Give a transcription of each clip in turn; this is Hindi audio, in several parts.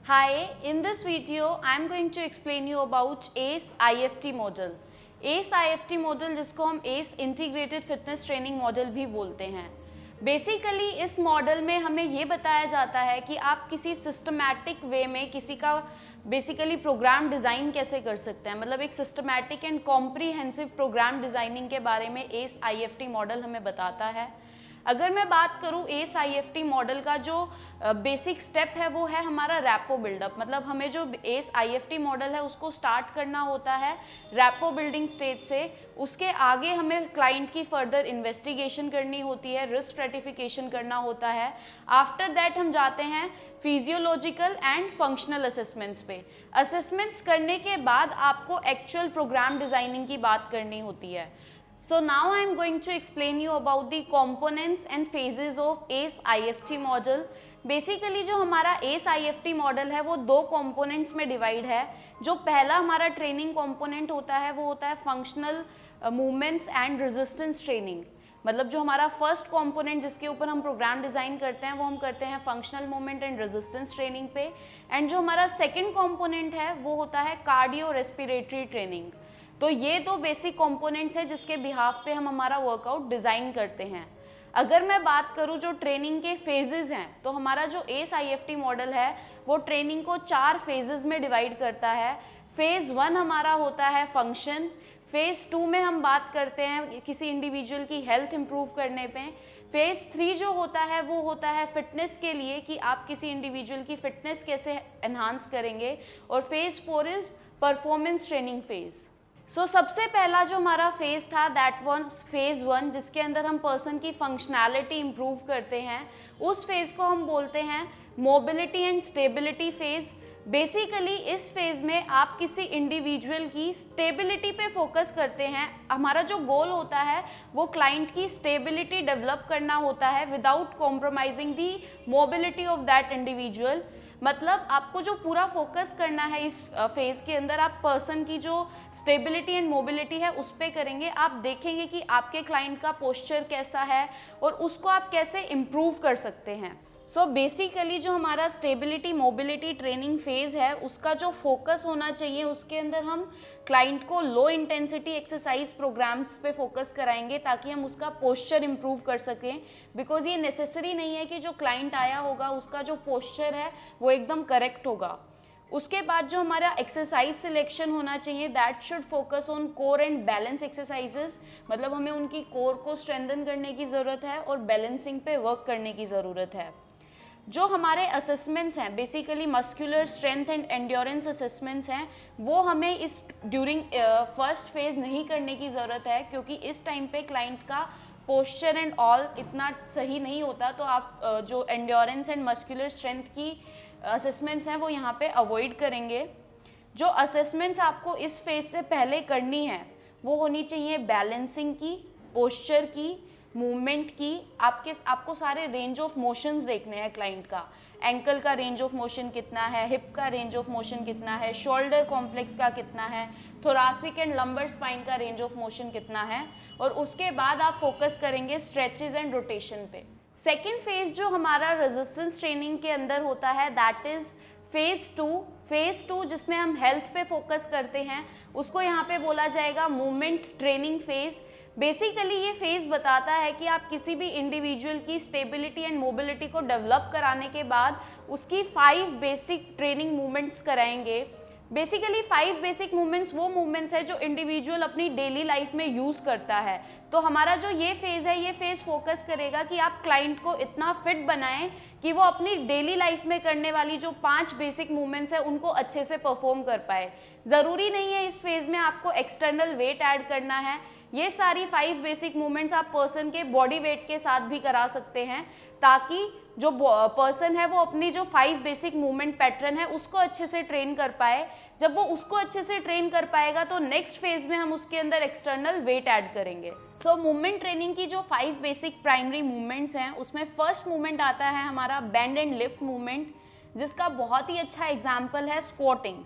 Hi, in this video I am going to explain you about ACE IFT model. ACE IFT model जिसको हम ACE Integrated Fitness Training Model भी बोलते हैं. बेसिकली इस मॉडल में हमें ये बताया जाता है कि आप किसी सिस्टमैटिक वे में किसी का बेसिकली प्रोग्राम डिज़ाइन कैसे कर सकते हैं. मतलब एक systematic and comprehensive programme designing के बारे में ACE IFT मॉडल हमें बताता है. अगर मैं बात करूं ACE IFT मॉडल का जो बेसिक स्टेप है वो है हमारा रैपो बिल्डअप. मतलब हमें जो ACE IFT मॉडल है उसको स्टार्ट करना होता है रैपो बिल्डिंग स्टेज से. उसके आगे हमें क्लाइंट की फर्दर इन्वेस्टिगेशन करनी होती है, रिस्क स्ट्रेटिफिकेशन करना होता है. आफ्टर दैट हम जाते हैं फिजियोलॉजिकल एंड फंक्शनल असेसमेंट्स पे. असेसमेंट्स करने के बाद आपको एक्चुअल प्रोग्राम डिज़ाइनिंग की बात करनी होती है. So now I am going to explain you about the components and phases of ACE IFT model. Basically जो हमारा ACE IFT मॉडल है वो दो कंपोनेंट्स में डिवाइड है. जो पहला हमारा ट्रेनिंग कंपोनेंट होता है वो होता है functional movements and resistance training. मतलब जो हमारा फर्स्ट कंपोनेंट जिसके ऊपर हम प्रोग्राम डिज़ाइन करते हैं वो हम करते हैं functional movement and resistance training पे. एंड जो हमारा सेकेंड कंपोनेंट है वो होता है कार्डियो रेस्पिरेटरी ट्रेनिंग. तो ये दो बेसिक कंपोनेंट्स हैं जिसके बिहाफ पे हम हमारा वर्कआउट डिज़ाइन करते हैं. अगर मैं बात करूँ जो ट्रेनिंग के फेजेस हैं तो हमारा जो ACE IFT मॉडल है वो ट्रेनिंग को 4 फेजेस में डिवाइड करता है. फेज़ 1 हमारा होता है फंक्शन. फेज़ 2 में हम बात करते हैं किसी इंडिविजुअल की हेल्थ इंप्रूव करने पे. फेज़ 3 जो होता है वो होता है फिटनेस के लिए कि आप किसी इंडिविजुअल की फिटनेस कैसे एनहांस करेंगे. और phase 4 is performance training phase. सबसे पहला जो हमारा फेज़ था दैट वाज फेज़ 1 जिसके अंदर हम पर्सन की फंक्शनैलिटी इम्प्रूव करते हैं. उस फेज़ को हम बोलते हैं mobility and stability phase. Basically इस फेज़ में आप किसी इंडिविजुअल की स्टेबिलिटी पे फोकस करते हैं. हमारा जो गोल होता है वो क्लाइंट की स्टेबिलिटी डेवलप करना होता है without compromising the mobility of that individual. मतलब आपको जो पूरा फोकस करना है इस फेज़ के अंदर आप पर्सन की जो स्टेबिलिटी एंड मोबिलिटी है उस पर करेंगे. आप देखेंगे कि आपके क्लाइंट का पोस्चर कैसा है और उसको आप कैसे इम्प्रूव कर सकते हैं. बेसिकली जो हमारा स्टेबिलिटी मोबिलिटी ट्रेनिंग फेज़ है उसका जो फोकस होना चाहिए उसके अंदर हम क्लाइंट को लो इंटेंसिटी एक्सरसाइज प्रोग्राम्स पे फोकस कराएंगे ताकि हम उसका पोस्चर इम्प्रूव कर सकें. बिकॉज ये नेसेसरी नहीं है कि जो क्लाइंट आया होगा उसका जो पोस्चर है वो एकदम करेक्ट होगा. उसके बाद जो हमारा एक्सरसाइज सिलेक्शन होना चाहिए that should focus on core and balance exercises. मतलब हमें उनकी कोर को स्ट्रेंथन करने की ज़रूरत है और बैलेंसिंग पे वर्क करने की ज़रूरत है. जो हमारे असेसमेंट्स हैं basically muscular strength and endurance assessments हैं वो हमें इस ड्यूरिंग फर्स्ट फेज़ नहीं करने की ज़रूरत है क्योंकि इस टाइम पे क्लाइंट का पोस्चर एंड ऑल इतना सही नहीं होता. तो आप जो एंड्योरेंस एंड मस्कुलर स्ट्रेंथ की असेसमेंट्स हैं वो यहाँ पे अवॉइड करेंगे. जो असेसमेंट्स आपको इस फेज़ से पहले करनी है वो होनी चाहिए बैलेंसिंग की, पोस्चर की, मूवमेंट की. आपको सारे रेंज ऑफ मोशंस देखने हैं क्लाइंट का. एंकल का रेंज ऑफ मोशन कितना है, हिप का रेंज ऑफ मोशन कितना है, शोल्डर कॉम्प्लेक्स का कितना है, थोरासिक एंड लंबर स्पाइन का रेंज ऑफ मोशन कितना है. और उसके बाद आप फोकस करेंगे स्ट्रेचेज एंड रोटेशन पे. सेकेंड फेज जो हमारा रेजिस्टेंस ट्रेनिंग के अंदर होता है दैट इज फेज़ 2. फेज़ 2 जिसमें हम हेल्थ पे फोकस करते हैं उसको यहाँ पे बोला जाएगा मूवमेंट ट्रेनिंग फेज़. बेसिकली ये फेज़ बताता है कि आप किसी भी इंडिविजुअल की स्टेबिलिटी एंड मोबिलिटी को डेवलप कराने के बाद उसकी 5 बेसिक ट्रेनिंग मूवमेंट्स कराएंगे. बेसिकली 5 बेसिक मूवमेंट्स वो मूवमेंट्स है जो इंडिविजुअल अपनी डेली लाइफ में यूज़ करता है. तो हमारा जो ये फेज़ है ये फेज़ फोकस करेगा कि आप क्लाइंट को इतना फिट बनाएं कि वो अपनी डेली लाइफ में करने वाली जो 5 बेसिक मूवमेंट्स है उनको अच्छे से परफॉर्म कर पाए. ज़रूरी नहीं है इस फेज़ में आपको एक्सटर्नल वेट ऐड करना है. ये सारी 5 बेसिक मूवमेंट्स आप पर्सन के बॉडी वेट के साथ भी करा सकते हैं ताकि जो पर्सन है वो अपनी जो 5 बेसिक मूवमेंट पैटर्न है उसको अच्छे से ट्रेन कर पाए. जब वो उसको अच्छे से ट्रेन कर पाएगा तो नेक्स्ट फेज में हम उसके अंदर एक्सटर्नल वेट ऐड करेंगे. मूवमेंट ट्रेनिंग की जो 5 बेसिक प्राइमरी मूवमेंट्स हैं उसमें फर्स्ट मूवमेंट आता है हमारा बेंड एंड लिफ्ट मूवमेंट जिसका बहुत ही अच्छा एग्जाम्पल है स्क्वाटिंग.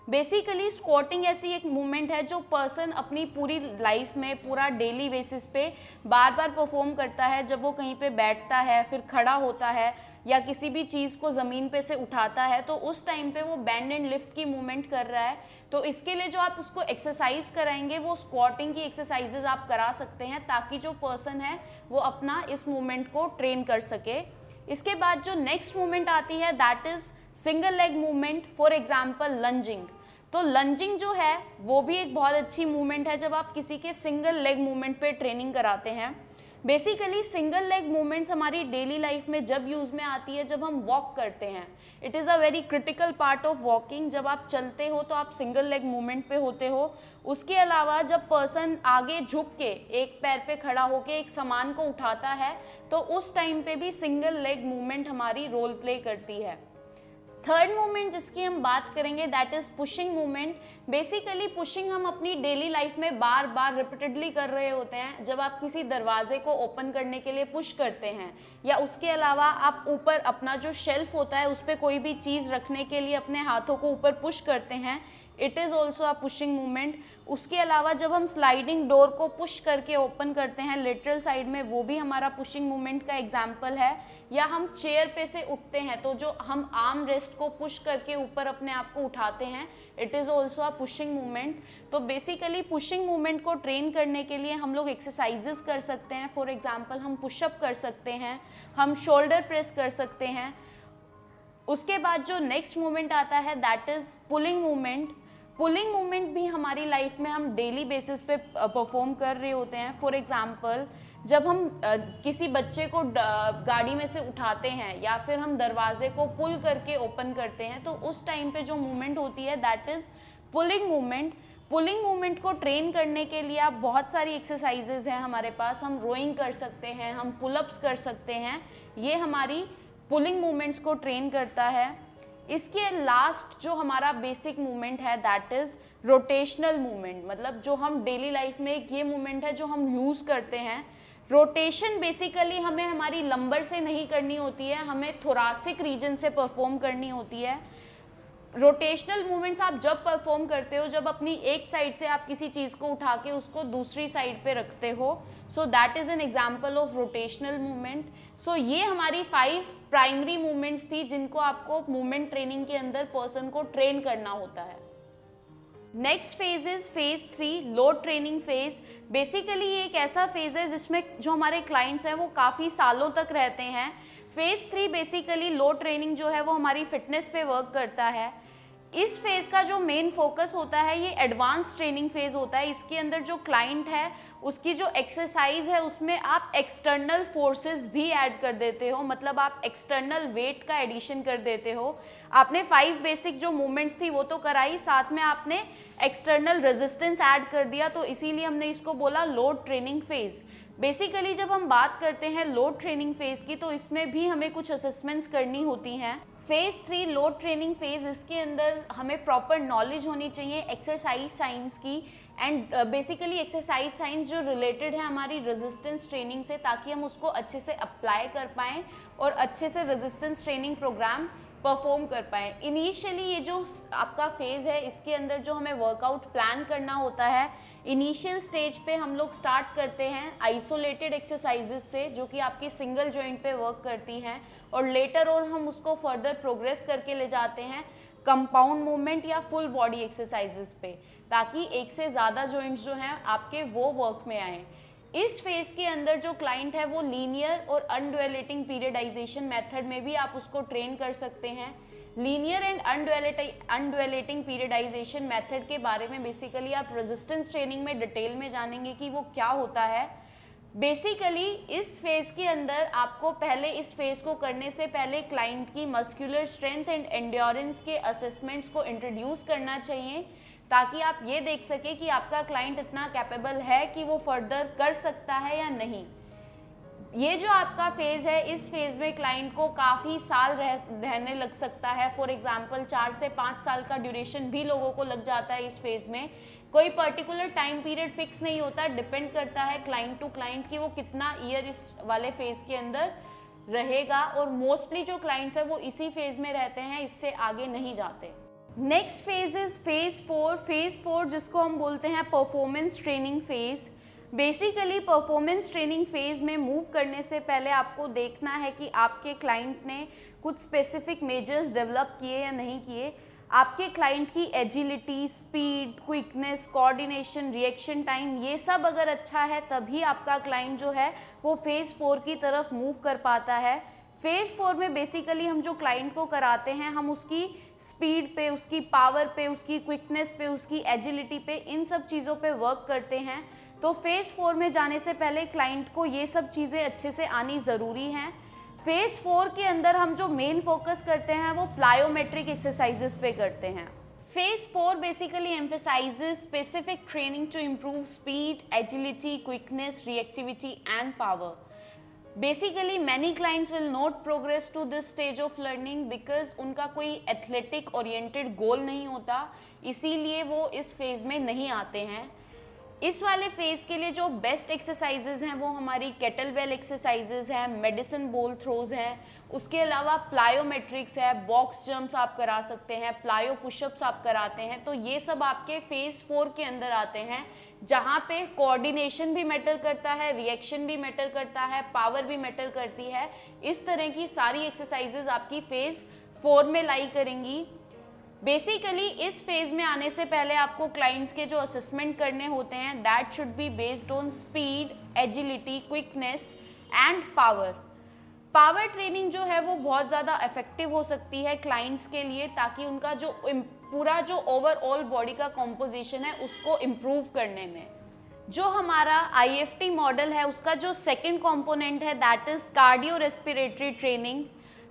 बेसिकली स्क्वाटिंग ऐसी एक मूवमेंट है जो पर्सन अपनी पूरी लाइफ में पूरा डेली बेसिस पे बार बार परफॉर्म करता है। जब वो कहीं पे बैठता है, फिर खड़ा होता है या किसी भी चीज़ को ज़मीन पे से उठाता है, तो उस टाइम पे वो बैंड एंड लिफ्ट की मूवमेंट कर रहा है। तो इसके लिए जो आप उसको एक्सरसाइज कराएंगे वो स्क्वाटिंग की एक्सरसाइजेज आप करा सकते हैं, ताकि जो पर्सन है वो अपना इस मूवमेंट को ट्रेन कर सके। इसके बाद जो नेक्स्ट मूवमेंट आती है that is single leg movement, for example lunging. तो लंजिंग जो है वो भी एक बहुत अच्छी मूवमेंट है जब आप किसी के सिंगल लेग मूवमेंट पे ट्रेनिंग कराते हैं। बेसिकली सिंगल लेग मूवमेंट्स हमारी डेली लाइफ में जब यूज़ में आती है जब हम वॉक करते हैं। It is a very critical part of walking. जब आप चलते हो तो आप सिंगल लेग मूवमेंट पे होते हो। उसके अलावा जब पर्सन आगे झुक के एक पैर पे खड़ा होके एक सामान को उठाता है तो उस टाइम पे भी सिंगल लेग मूवमेंट हमारी रोल प्ले करती है। थर्ड मूवमेंट जिसकी हम बात करेंगे that is pushing movement. Basically pushing हम अपनी डेली लाइफ में बार बार रिपीटेडली कर रहे होते हैं। जब आप किसी दरवाजे को ओपन करने के लिए पुश करते हैं, या उसके अलावा आप ऊपर अपना जो शेल्फ होता है उस पर कोई भी चीज़ रखने के लिए अपने हाथों को ऊपर पुश करते हैं, it is also a pushing movement. उसके अलावा जब हम स्लाइडिंग डोर को पुश करके ओपन करते हैं लेटरल साइड में, वो भी हमारा पुशिंग मूवमेंट का एग्जाम्पल है। या हम चेयर पे से उठते हैं तो जो हम आर्म रेस्ट को पुश करके ऊपर अपने आप को उठाते हैं, it is also a pushing movement. तो बेसिकली पुशिंग मूवमेंट को ट्रेन करने के लिए हम लोग एक्सरसाइजेस कर सकते हैं। फॉर एग्जाम्पल हम पुशअप कर सकते हैं, हम शोल्डर प्रेस कर सकते हैं। उसके बाद जो नेक्स्ट मूवमेंट आता है that is pulling movement. Pulling movement भी हमारी लाइफ में हम डेली बेसिस पे परफॉर्म कर रहे होते हैं। फॉर एग्जांपल जब हम किसी बच्चे को गाड़ी में से उठाते हैं या फिर हम दरवाजे को पुल करके ओपन करते हैं, तो उस टाइम पे जो मूवमेंट होती है that is pulling movement. Pulling movement को ट्रेन करने के लिए आप बहुत सारी एक्सरसाइजेज हैं हमारे पास। हम रोइंग कर सकते हैं, हम पुलअप्स कर सकते हैं, ये हमारी पुलिंग मूवमेंट्स को ट्रेन करता है। इसके लास्ट जो हमारा बेसिक मूवमेंट है दैट इज़ रोटेशनल मूवमेंट। मतलब जो हम डेली लाइफ में एक ये मूवमेंट है जो हम यूज़ करते हैं। रोटेशन बेसिकली हमें हमारी लंबर से नहीं करनी होती है, हमें थोरासिक रीजन से परफॉर्म करनी होती है। रोटेशनल मूवमेंट्स आप जब परफॉर्म करते हो जब अपनी एक साइड से आप किसी चीज़ को उठा के उसको दूसरी साइड पे रखते हो। So that is an example of rotational movement. So ये हमारी 5 प्राइमरी मूवमेंट्स थी जिनको आपको मूवमेंट ट्रेनिंग के अंदर पर्सन को ट्रेन करना होता है। Next phase is phase 3, load training phase. Basically ये एक ऐसा फेज है जिसमें जो हमारे क्लाइंट्स हैं वो काफ़ी सालों तक रहते हैं। फेज 3 बेसिकली लोड ट्रेनिंग जो है वो हमारी फिटनेस पे वर्क करता है। इस फेज का जो मेन फोकस होता है ये एडवांस ट्रेनिंग फेज होता है। इसके अंदर जो क्लाइंट है उसकी जो एक्सरसाइज है उसमें आप एक्सटर्नल फोर्सेस भी ऐड कर देते हो, मतलब आप एक्सटर्नल वेट का एडिशन कर देते हो। आपने 5 बेसिक जो मूवमेंट्स थी वो तो कराई, साथ में आपने एक्सटर्नल रेजिस्टेंस ऐड कर दिया, तो इसीलिए हमने इसको बोला लोड ट्रेनिंग फेज। बेसिकली जब हम बात करते हैं लोड ट्रेनिंग फेज की तो इसमें भी हमें कुछ असेसमेंट्स करनी होती हैं। फेज 3 लोड ट्रेनिंग फेज, इसके अंदर हमें प्रॉपर नॉलेज होनी चाहिए एक्सरसाइज साइंस की एंड बेसिकली एक्सरसाइज साइंस जो रिलेटेड है हमारी रेजिस्टेंस ट्रेनिंग से, ताकि हम उसको अच्छे से अप्लाई कर पाएँ और अच्छे से रेजिस्टेंस ट्रेनिंग प्रोग्राम परफॉर्म कर पाएँ। इनिशियली ये जो आपका फेज़ है इसके अंदर जो हमें वर्कआउट प्लान करना होता है, इनिशियल स्टेज पे हम लोग स्टार्ट करते हैं आइसोलेटेड एक्सरसाइजेस से जो कि आपकी सिंगल जॉइंट पे वर्क करती हैं, और लेटर और हम उसको फर्दर प्रोग्रेस करके ले जाते हैं कंपाउंड मूवमेंट या फुल बॉडी एक्सरसाइजेस पे, ताकि एक से ज़्यादा जॉइंट्स जो हैं आपके वो वर्क में आएँ। इस फेज के अंदर जो क्लाइंट है वो लीनियर और अनड्यूलेटिंग पीरियडाइजेशन मेथड में भी आप उसको ट्रेन कर सकते हैं। लीनियर एंड अनड्यूलेटिंग पीरियडाइजेशन मेथड के बारे में बेसिकली आप रेजिस्टेंस ट्रेनिंग में डिटेल में जानेंगे कि वो क्या होता है। बेसिकली इस फेज के अंदर आपको पहले इस फेज को करने से पहले क्लाइंट की मस्कुलर स्ट्रेंथ एंड एंड्योरेंस के असेसमेंट्स को इंट्रोड्यूस करना चाहिए, ताकि आप ये देख सके कि आपका क्लाइंट इतना कैपेबल है कि वो फर्दर कर सकता है या नहीं। ये जो आपका फेज है इस फेज में क्लाइंट को काफ़ी साल रहने लग सकता है। फॉर एग्जांपल 4 से 5 साल का ड्यूरेशन भी लोगों को लग जाता है इस फेज में। कोई पर्टिकुलर टाइम पीरियड फिक्स नहीं होता, डिपेंड करता है क्लाइंट टू क्लाइंट कि वो कितना ईयर इस वाले फेज के अंदर रहेगा, और मोस्टली जो क्लाइंट्स है वो इसी फेज में रहते हैं, इससे आगे नहीं जाते। Next phase is phase 4। Phase 4 जिसको हम बोलते हैं performance training phase. Basically performance training phase में मूव करने से पहले आपको देखना है कि आपके क्लाइंट ने कुछ स्पेसिफिक मेजर्स डेवलप किए या नहीं किए। आपके क्लाइंट की agility, speed, quickness, coordination, reaction time, ये सब अगर अच्छा है तभी आपका क्लाइंट जो है वो फेज 4 की तरफ मूव कर पाता है। फेज 4 में बेसिकली हम जो क्लाइंट को कराते हैं, हम उसकी स्पीड पे, उसकी पावर पे, उसकी क्विकनेस पे, उसकी एजिलिटी पे, इन सब चीज़ों पे वर्क करते हैं। तो फेज 4 में जाने से पहले क्लाइंट को ये सब चीज़ें अच्छे से आनी ज़रूरी हैं। फेज 4 के अंदर हम जो मेन फोकस करते हैं वो प्लायोमेट्रिक एक्सरसाइजेस पे करते हैं। Phase 4 basically emphasises specific training to improve speed, agility, quickness, reactivity and power. Basically many clients will not progress to this stage of learning because उनका कोई एथलेटिक ओरिएंटेड गोल नहीं होता, इसीलिए वो इस फेज में नहीं आते हैं। इस वाले फेज के लिए जो बेस्ट एक्सरसाइजेज हैं वो हमारी केटलबेल एक्सरसाइजेज हैं, मेडिसिन बॉल थ्रोज हैं, उसके अलावा प्लायोमेट्रिक्स है, बॉक्स जंप्स आप करा सकते हैं, प्लायो पुशअप्स आप कराते हैं। तो ये सब आपके फेज 4 के अंदर आते हैं, जहाँ पे कोऑर्डिनेशन भी मैटर करता है, रिएक्शन भी मैटर करता है, पावर भी मैटर करती है। इस तरह की सारी एक्सरसाइजेज आपकी फेज 4 में लाई करेंगी। बेसिकली इस फेज में आने से पहले आपको क्लाइंट्स के जो असेसमेंट करने होते हैं that should be based on speed, agility, quickness and power. Power training जो है वो बहुत ज़्यादा इफेक्टिव हो सकती है क्लाइंट्स के लिए, ताकि उनका जो पूरा जो ओवरऑल बॉडी का कॉम्पोजिशन है उसको इम्प्रूव करने में। जो हमारा IFT मॉडल है उसका जो सेकेंड कॉम्पोनेंट है that is cardio respiratory training.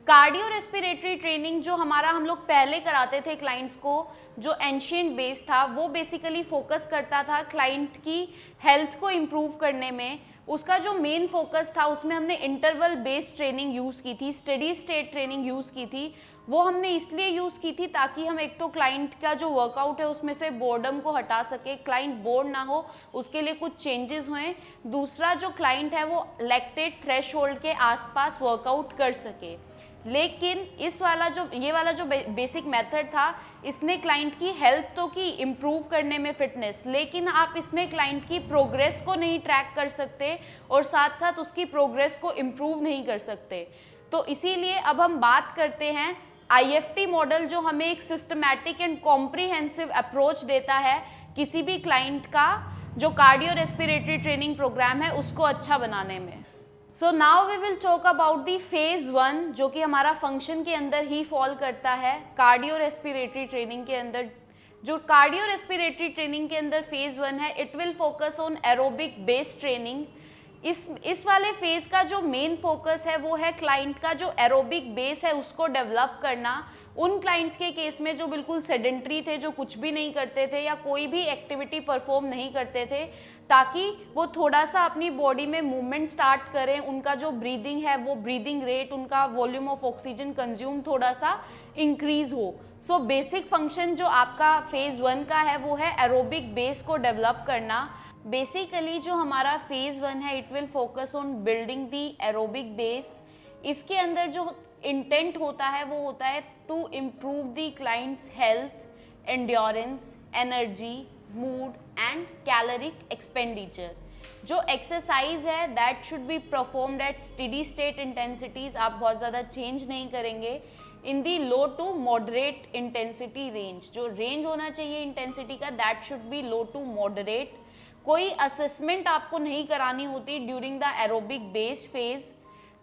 Cardio respiratory training जो हम लोग पहले कराते थे क्लाइंट्स को, जो एंशिएंट बेस था, वो बेसिकली फोकस करता था क्लाइंट की हेल्थ को इम्प्रूव करने में। उसका जो मेन फोकस था उसमें हमने इंटरवल बेस्ड ट्रेनिंग यूज़ की थी, स्टेडी स्टेट ट्रेनिंग यूज़ की थी। वो हमने इसलिए यूज़ की थी ताकि हम एक तो क्लाइंट का जो वर्कआउट है उसमें से बोर्डम को हटा सके, क्लाइंट बोर्ड ना हो, उसके लिए कुछ चेंजेस हुए। दूसरा जो क्लाइंट है वो लैक्टेट थ्रेशोल्ड के आसपास वर्कआउट कर सके। लेकिन ये वाला जो बेसिक मेथड था, इसने क्लाइंट की हेल्थ तो की इम्प्रूव करने में फिटनेस, लेकिन आप इसमें क्लाइंट की प्रोग्रेस को नहीं ट्रैक कर सकते और साथ साथ उसकी प्रोग्रेस को इम्प्रूव नहीं कर सकते। तो इसीलिए अब हम बात करते हैं IFT मॉडल, जो हमें एक सिस्टमैटिक एंड कॉम्प्रिहेंसिव अप्रोच देता है किसी भी क्लाइंट का जो कार्डियो रेस्पिरेटरी ट्रेनिंग प्रोग्राम है उसको अच्छा बनाने में। So now we will talk about the phase 1, जो कि हमारा फंक्शन के अंदर ही फॉल करता है कार्डियो रेस्पिरेटरी ट्रेनिंग के अंदर। जो कार्डियो रेस्पिरेटरी ट्रेनिंग के अंदर फेज 1 है, it will focus on aerobic based training. इस वाले फेज का जो मेन फोकस है वो है क्लाइंट का जो एरोबिक बेस है उसको डेवलप करना। उन क्लाइंट्स के केस में जो बिल्कुल सेडेंट्री थे, जो कुछ भी नहीं करते थे या कोई भी एक्टिविटी परफॉर्म नहीं करते थे, ताकि वो थोड़ा सा अपनी बॉडी में मूवमेंट स्टार्ट करें, उनका जो ब्रीदिंग है वो ब्रीदिंग रेट, उनका वॉल्यूम ऑफ ऑक्सीजन कंज्यूम थोड़ा सा इंक्रीज हो। सो बेसिक फंक्शन जो आपका फेज 1 का है वो है एरोबिक बेस को डेवलप करना। बेसिकली जो हमारा फेज 1 है it will focus on building the aerobic base. इसके अंदर जो इंटेंट होता है वो होता है to improve the client's health, endurance, energy, mood and caloric expenditure. जो एक्सरसाइज है that should be performed at steady state intensities. आप बहुत ज़्यादा चेंज नहीं करेंगे in the low to moderate intensity range. जो रेंज होना चाहिए इंटेंसिटी का that should be low to moderate. कोई असेसमेंट आपको नहीं करानी होती during the aerobic base phase.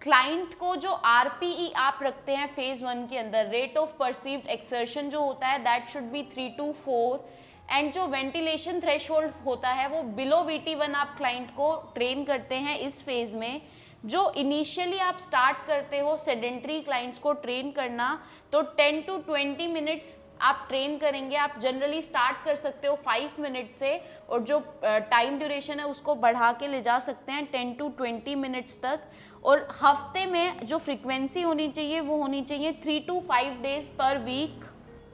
Client को जो RPE आप रखते हैं फेज 1 के अंदर, रेट ऑफ परसीव्ड एक्सर्शन जो होता है that should B 3 to 4 and जो वेंटिलेशन थ्रेशोल्ड होता है वो बिलो VT1 आप क्लाइंट को ट्रेन करते हैं इस फेज में। जो इनिशियली आप स्टार्ट करते हो सेडेंट्री क्लाइंट्स को ट्रेन करना, तो 10 to 20 मिनट्स आप ट्रेन करेंगे। आप जनरली स्टार्ट कर सकते हो 5 मिनट से और जो टाइम ड्यूरेशन है उसको बढ़ा के ले जा सकते हैं 10 to 20 मिनट्स तक। और हफ्ते में जो फ्रीक्वेंसी होनी चाहिए वो होनी चाहिए 3 to 5 डेज पर वीक।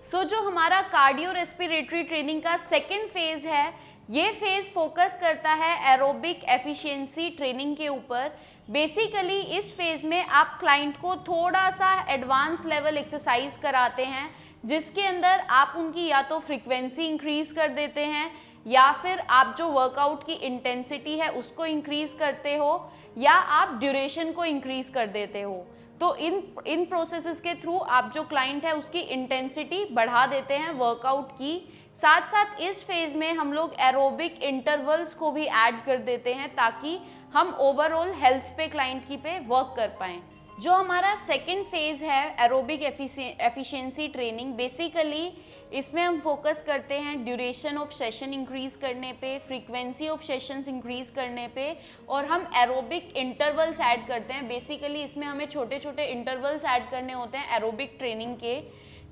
सो जो हमारा कार्डियो रेस्पिरेटरी ट्रेनिंग का सेकेंड फेज है, ये फेज फोकस करता है एरोबिक एफिशिएंसी ट्रेनिंग के ऊपर। बेसिकली इस फेज में आप क्लाइंट को थोड़ा सा एडवांस लेवल एक्सरसाइज कराते हैं जिसके अंदर आप उनकी या तो फ्रीक्वेंसी इंक्रीज कर देते हैं या फिर आप जो वर्कआउट की इंटेंसिटी है उसको इंक्रीज करते हो या आप ड्यूरेशन को इंक्रीज कर देते हो। तो इन प्रोसेसेस के थ्रू आप जो क्लाइंट है उसकी इंटेंसिटी बढ़ा देते हैं वर्कआउट की। साथ साथ इस फेज में हम लोग एरोबिक इंटरवल्स को भी ऐड कर देते हैं ताकि हम ओवरऑल हेल्थ पे क्लाइंट की पे वर्क कर पाएं। जो हमारा सेकंड फेज है एरोबिक एफिशिएंसी ट्रेनिंग, बेसिकली इसमें हम फोकस करते हैं ड्यूरेशन ऑफ सेशन इंक्रीज करने पे, फ्रीक्वेंसी ऑफ सेशंस इंक्रीज करने पे, और हम एरोबिक इंटरवल्स ऐड करते हैं। बेसिकली इसमें हमें छोटे छोटे इंटरवल्स ऐड करने होते हैं एरोबिक ट्रेनिंग के।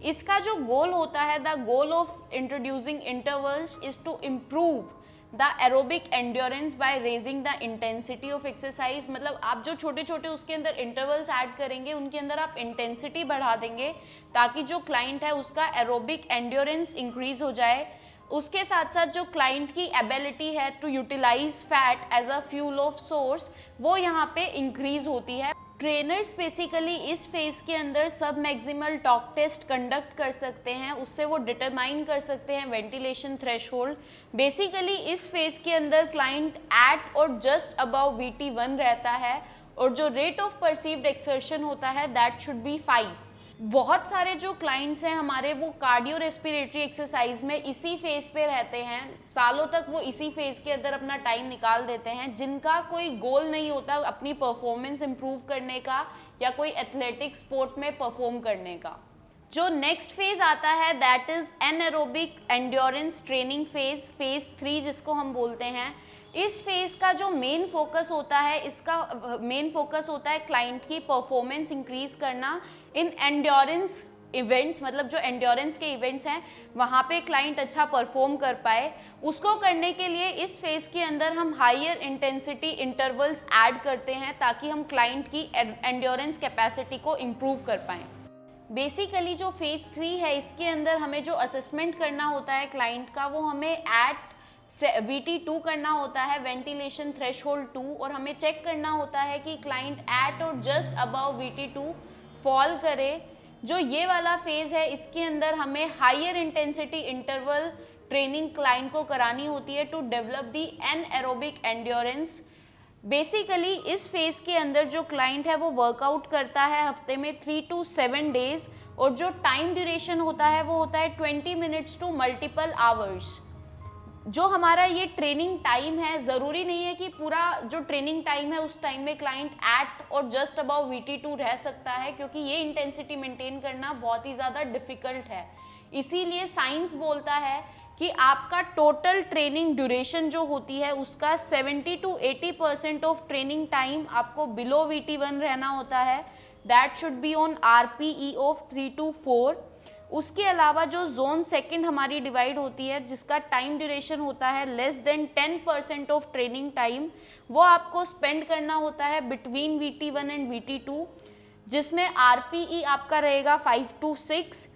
इसका जो गोल होता है, the goal of introducing intervals is to improve the aerobic endurance by raising the intensity of exercise. मतलब आप जो छोटे छोटे उसके अंदर इंटरवल्स ऐड करेंगे उनके अंदर आप इंटेंसिटी बढ़ा देंगे ताकि जो क्लाइंट है उसका एरोबिक एंड्योरेंस इंक्रीज हो जाए। उसके साथ साथ जो क्लाइंट की एबिलिटी है to utilise fat as a fuel of source वो यहाँ पे इंक्रीज होती है। ट्रेनर्स बेसिकली इस फेज के अंदर सब मैक्सिमल टॉक टेस्ट कंडक्ट कर सकते हैं, उससे वो डिटरमाइन कर सकते हैं वेंटिलेशन थ्रेशोल्ड। बेसिकली इस फेज के अंदर क्लाइंट एट और जस्ट अबव VT1 रहता है और जो रेट ऑफ परसीव्ड एक्सर्शन होता है दैट शुड बी 5। बहुत सारे जो क्लाइंट्स हैं हमारे वो कार्डियो रेस्पिरेटरी एक्सरसाइज में इसी फेज पे रहते हैं, सालों तक वो इसी फेज के अंदर अपना टाइम निकाल देते हैं, जिनका कोई गोल नहीं होता अपनी परफॉर्मेंस इंप्रूव करने का या कोई एथलेटिक स्पोर्ट में परफॉर्म करने का। जो नेक्स्ट फेज आता है that is anaerobic endurance training phase, phase 3 जिसको हम बोलते हैं। इस फेज का जो मेन फोकस होता है, इसका मेन फोकस होता है क्लाइंट की परफॉर्मेंस इंक्रीज करना इन एंड्योरेंस इवेंट्स। मतलब जो एंड्योरेंस के इवेंट्स हैं वहाँ पे क्लाइंट अच्छा परफॉर्म कर पाए, उसको करने के लिए इस फेज के अंदर हम हायर इंटेंसिटी इंटरवल्स ऐड करते हैं ताकि हम क्लाइंट की एंड्योरेंस कैपेसिटी को इम्प्रूव कर पाएँ। बेसिकली जो फेज 3 है इसके अंदर हमें जो असेसमेंट करना होता है क्लाइंट का वो हमें एट VT2 करना होता है, वेंटिलेशन थ्रेशोल्ड 2, और हमें चेक करना होता है कि क्लाइंट एट और जस्ट अबव VT2 फॉल करे। जो ये वाला फेज है इसके अंदर हमें higher intensity interval training client को करानी होती है to develop the anaerobic endurance. Basically इस फेज के अंदर जो क्लाइंट है वो वर्कआउट करता है हफ्ते में 3 to 7 डेज, और जो टाइम ड्यूरेशन होता है वो होता है 20 मिनट्स टू मल्टीपल आवर्स। जो हमारा ये ट्रेनिंग टाइम है, ज़रूरी नहीं है कि पूरा जो ट्रेनिंग टाइम है उस टाइम में क्लाइंट एट और जस्ट अबव VT2 रह सकता है, क्योंकि ये इंटेंसिटी मेंटेन करना बहुत ही ज़्यादा डिफ़िकल्ट है। इसीलिए साइंस बोलता है कि आपका टोटल ट्रेनिंग ड्यूरेशन जो होती है उसका 70 to 80% ऑफ ट्रेनिंग टाइम आपको बिलो VT1 रहना होता है। That should be on RPE of 3 to 4। उसके अलावा जो जोन सेकंड हमारी डिवाइड होती है जिसका टाइम ड्यूरेशन होता है less than 10% of training time, वो आपको स्पेंड करना होता है बिटवीन VT1 एंड VT2, जिसमें RPE आपका रहेगा 5 to 6।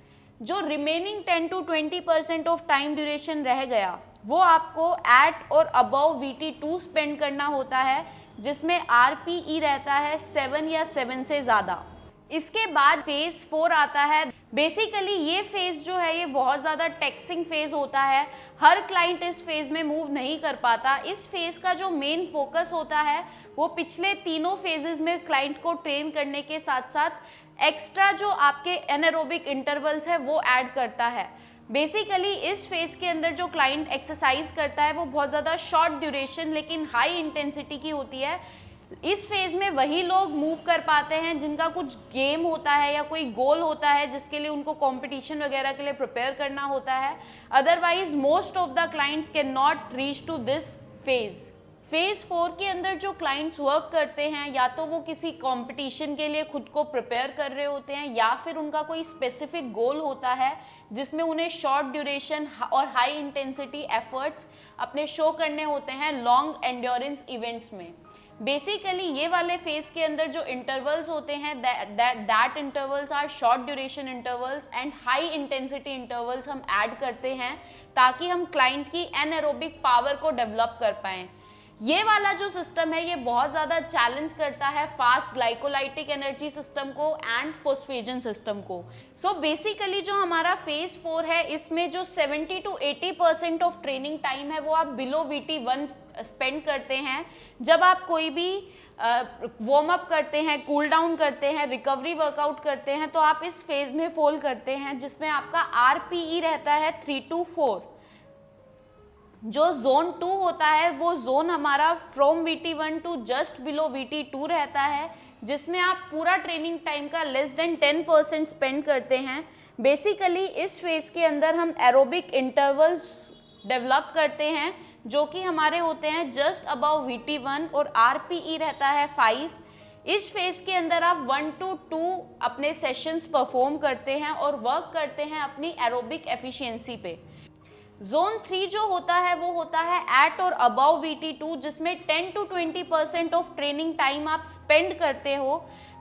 जो remaining 10 to 20% of time duration रह गया वो आपको एट और अबव VT2 स्पेंड करना होता है, जिसमें RPE रहता है 7 या 7 से ज़्यादा। इसके बाद फेज 4 आता है। बेसिकली ये फेज जो है ये बहुत ज़्यादा टैक्सिंग फेज होता है, हर क्लाइंट इस फेज में मूव नहीं कर पाता। इस फेज का जो मेन फोकस होता है वो पिछले तीनों फेजेस में क्लाइंट को ट्रेन करने के साथ साथ एक्स्ट्रा जो आपके एनारोबिक इंटरवल्स है वो ऐड करता है। बेसिकली इस फेज के अंदर जो क्लाइंट एक्सरसाइज करता है वो बहुत ज़्यादा शॉर्ट ड्यूरेशन लेकिन हाई इंटेंसिटी की होती है। इस फेज में वही लोग मूव कर पाते हैं जिनका कुछ गेम होता है या कोई गोल होता है जिसके लिए उनको कंपटीशन वगैरह के लिए प्रिपेयर करना होता है। Otherwise most of the clients can not reach to this phase. Phase 4 के अंदर जो क्लाइंट्स वर्क करते हैं या तो वो किसी कंपटीशन के लिए खुद को प्रिपेयर कर रहे होते हैं या फिर उनका कोई स्पेसिफिक गोल होता है जिसमें उन्हें शॉर्ट ड्यूरेशन और हाई इंटेंसिटी एफर्ट्स अपने शो करने होते हैं लॉन्ग एंड्योरेंस इवेंट्स में। बेसिकली ये वाले फेज के अंदर जो इंटरवल्स होते हैं that intervals are short duration intervals and high intensity intervals हम ऐड करते हैं ताकि हम क्लाइंट की एनारोबिक पावर को डेवलप कर पाएं। ये वाला जो सिस्टम है ये बहुत ज़्यादा चैलेंज करता है फास्ट ग्लाइकोलाइटिक एनर्जी सिस्टम को एंड फोस्फेजन सिस्टम को। सो बेसिकली जो हमारा फेज 4 है इसमें जो 70 to 80% ऑफ ट्रेनिंग टाइम है वो आप बिलो VT1 स्पेंड करते हैं। जब आप कोई भी वार्म अप करते हैं, कूल डाउन करते हैं, रिकवरी वर्कआउट करते हैं तो आप इस फेज में फॉल करते हैं जिसमें आपका RPE रहता है 3 to 4। जो जोन 2 होता है वो जोन हमारा from VT1 to just below VT2 रहता है जिसमें आप पूरा ट्रेनिंग टाइम का लेस देन 10% स्पेंड करते हैं। बेसिकली इस फेज के अंदर हम एरोबिक इंटरवल्स डेवलप करते हैं जो कि हमारे होते हैं जस्ट अबव VT1 और RPE रहता है 5। इस फेज के अंदर आप 1 to 2 अपने सेशंस परफॉर्म करते हैं और वर्क करते हैं अपनी एरोबिक एफिशिएंसी पे। जोन 3 जो होता है वो होता है एट और अबव VT2 जिसमें 10 to 20% ऑफ ट्रेनिंग टाइम आप स्पेंड करते हो।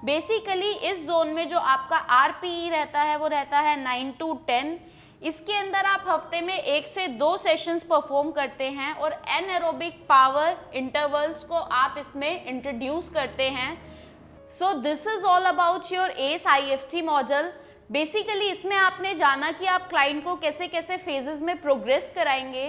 बेसिकली इस जोन में जो आपका RPE रहता है वो रहता है 9 to 10। इसके अंदर आप हफ्ते में 1 से 2 सेशंस परफॉर्म करते हैं और एनएरोबिक पावर इंटरवल्स को आप इसमें इंट्रोड्यूस करते हैं। So this is all about your ACE IFT model. Basically इसमें आपने जाना कि आप क्लाइंट को कैसे कैसे फेजेस में प्रोग्रेस कराएंगे।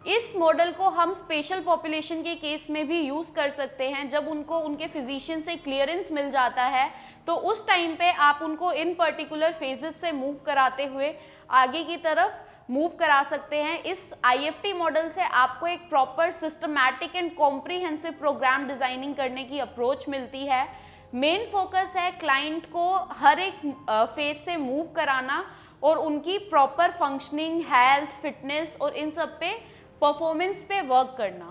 इस मॉडल को हम स्पेशल पॉपुलेशन के केस में भी यूज़ कर सकते हैं। जब उनको उनके फिजिशियन से क्लियरेंस मिल जाता है तो उस टाइम पे आप उनको इन पर्टिकुलर फेजेस से मूव कराते हुए आगे की तरफ मूव करा सकते हैं। इस IFT मॉडल से आपको एक proper systematic and comprehensive programme designing करने की अप्रोच मिलती है। मेन फोकस है क्लाइंट को हर एक फेज से मूव कराना और उनकी प्रॉपर फंक्शनिंग, हेल्थ, फिटनेस और इन सब पे परफॉर्मेंस पे वर्क करना।